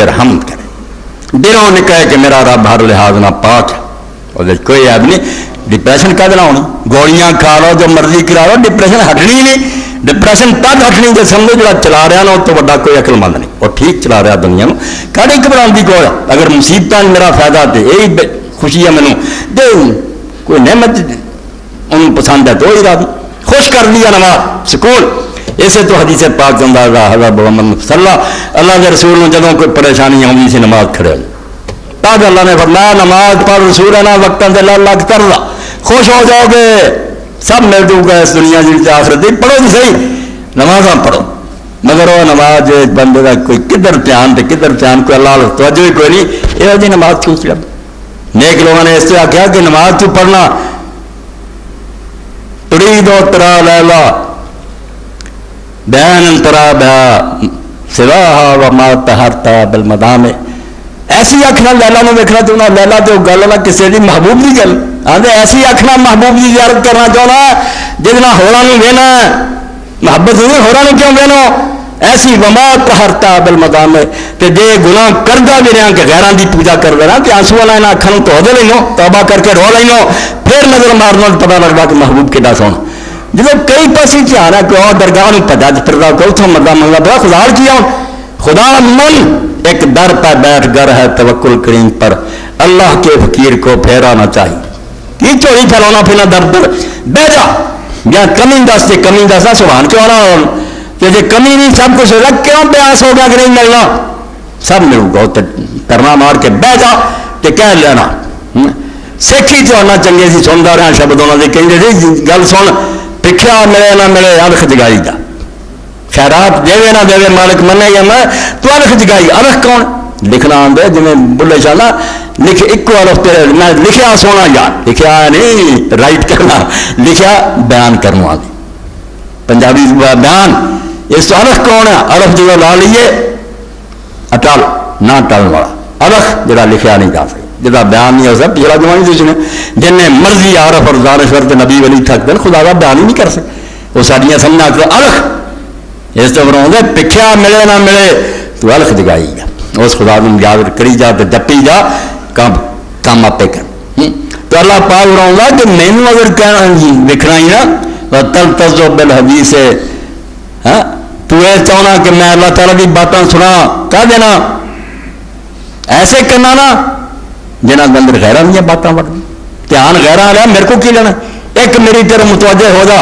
پھر حمد کرے. دلوں نے کہے کہ میرا رب ہر لحاظ نہ پاک ہے، اور کوئی عیب نہیں. ڈپریشن کد نہ ہونا، گولیاں کھا لو جو مرضی کرا لو، ڈپریشن ہٹنی نہیں. ڈپریشن تد ہٹنی جو سمجھو جا چلا رہا نا تو بڑا کوئی عقل مند نہیں، اور ٹھیک چلا رہا دنیا میں. کہڑی گھبراؤن کی کوئی اگر مصیبت میرا فائدہ دے یہی خوشی ہے مینوں دے، کوئی نعمت انہوں پسند ہے تو وہی راضی. خوش کر دیا نماز سکول. اسے تو حدیث پاک اندازہ حضرت محمد صلی اللہ کے رسول نے جدوں کوئی پریشانی آئی سی نماز کھڑے تب اللہ نے فرمایا نماز پڑھ رسول ہے نا وقت اللہ کر لا، خوش ہو جاؤ گے، سب مل جاؤ گا اس دنیا کی آخرت. پڑھو جی صحیح نماز پڑھو، مگر وہ نماز بندے کا کوئی کدھر دھیان تے کدھر دھیان، کوئی اللہ توجہ ہی کوئی نہیں. یہ جی نماز کیوں چل. نیک لوگوں نے اس سے آخیا کہ نماز تو پڑھنا ترید و ترا لیلا بیان ترا بیا سواہا وما تہرتا بالمدام. ایسی آخنا لیلا نے دیکھنا چاہنا، لیلا تو گل نہ کسی کی محبوب کی گل آدھے، ایسی آخنا محبوب کی زیارت کرنا چاہنا جس ہورا وہنا محبت نہیں، ہورا کیوں وہنو ایسی وما تہرتا بالمدام. کہ جے گناہ کردا بھی رہا کہ غیران دی پوجا کر رہا کہ آنسو والا یہاں اکھاں تو دے لینو، توبہ کر کے رو لینو، پھر نظر مارنا پتا لگتا کہ محبوب کڈا سونا. جب کئی پاس دھیان ہے کہ اور درگاہ پتا پھرتا کہ اتوں مدد منگا پڑا خدا کیا خدا من ایک در پہ بیٹھ گر ہے توکل کریم پر، اللہ کے فقیر کو پھیرانا چاہیے. کی چوری پھیلانا پھرنا در در بہ جا یا کمی دس سے کمی دس سبحان کیوں نہ ہو کہ جی کمی نہیں سب کچھ ہوگا کیوں پیاس ہوگا کہ نہیں ملنا، سب ملو گا. ترنا مار کے بہ جا کہ کہہ لینا. سکھی تو آنا چنگے سی سنتا رہا شبد انہوں نے کہیں گل سن پکھیا ملے نہ ملے الخ جگائی دا، خیرات دے نہ دے مالک منے یا میں تو الخ جگائی. الخ کون لکھنا آدھے جی بلے شاہ نا لکھ ایک الف تیرے میں لکھیا سونا یار لکھیا نہیں رائٹ کرنا، لکھیا بیان کرنا آدھے پنجابی بیان. اس تو الخ کون ہے؟ الف جو لا لیے اٹل نہ ٹلن والا الخ جڑا لکھیا نہیں جا سکتا، جدا بیان نہیں ہو سکتا. پچھلا زمانے سے جن نے مرضی عارف اور دانشور تے نبی ولی تھک دن خدا کا بیان ہی نہیں کر سکتے. وہ ساڈیاں سمجھا کہ الخ اس تو بنا پکھیا ملے نہ ملے تو الخ جگائی جا، اس خدا کو یاد کری جا تو جپی جا کام آپ کر. تو اللہ پاک بناؤں گا کہ مینو اگر لکھنا ہی نا تل تزو بل حدیث ہے تو یہ چاہنا کہ میں اللہ تعالیٰ کی باتیں سنا کہہ دینا ایسے کرنا نا جنہ کے اندر غیرہ نہیں باتیں بڑھ دھیان غیرہ آ رہا میرے کو کی لینا. ایک میری طرف متوجہ ہو جا